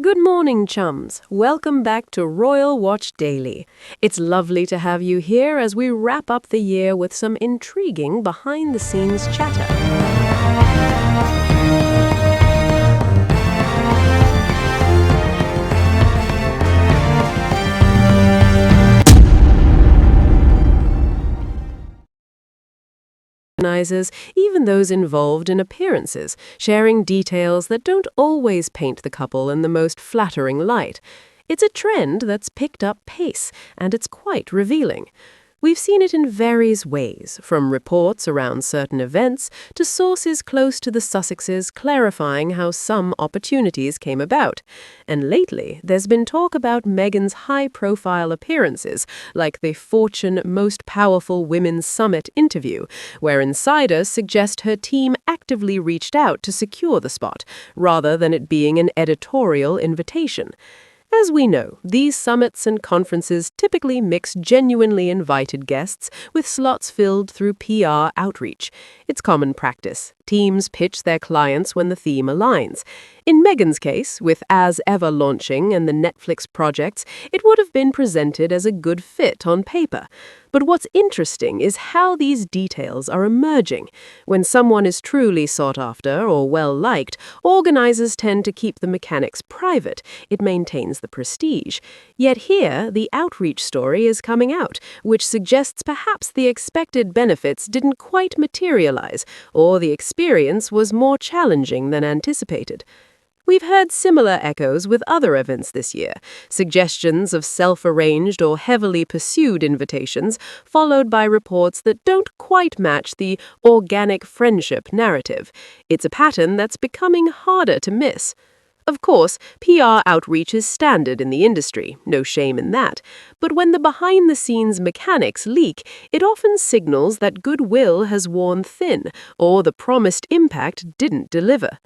Good morning, chums. Welcome back to Royal Watch Daily. It's lovely to have you here as we wrap up the year with some intriguing behind-the-scenes chatter. Organizers, even those involved in appearances, sharing details that don't always paint the couple in the most flattering light. It's a trend that's picked up pace, and it's quite revealing. We've seen it in various ways, from reports around certain events to sources close to the Sussexes clarifying how some opportunities came about. And lately, there's been talk about Meghan's high-profile appearances, like the Fortune Most Powerful Women's Summit interview, where insiders suggest her team actively reached out to secure the spot, rather than it being an editorial invitation. As we know, these summits and conferences typically mix genuinely invited guests with slots filled through PR outreach. It's common practice. Teams pitch their clients when the theme aligns. In Meghan's case, with As Ever launching and the Netflix projects, it would have been presented as a good fit on paper. But what's interesting is how these details are emerging. When someone is truly sought after or well-liked, organizers tend to keep the mechanics private. It maintains the prestige. Yet here, the outreach story is coming out, which suggests perhaps the expected benefits didn't quite materialize, or the experience was more challenging than anticipated. We've heard similar echoes with other events this year, suggestions of self-arranged or heavily pursued invitations, followed by reports that don't quite match the organic friendship narrative. It's a pattern that's becoming harder to miss. Of course, PR outreach is standard in the industry, no shame in that. But when the behind-the-scenes mechanics leak, it often signals that goodwill has worn thin, or the promised impact didn't deliver.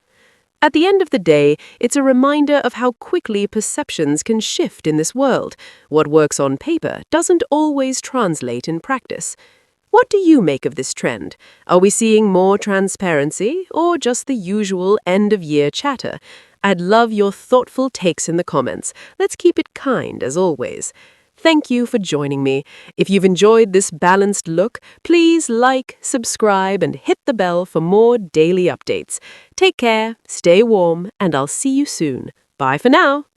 At the end of the day, it's a reminder of how quickly perceptions can shift in this world. What works on paper doesn't always translate in practice. What do you make of this trend? Are we seeing more transparency or just the usual end-of-year chatter? I'd love your thoughtful takes in the comments. Let's keep it kind, as always. Thank you for joining me. If you've enjoyed this balanced look, please like, subscribe, and hit the bell for more daily updates. Take care, stay warm, and I'll see you soon. Bye for now.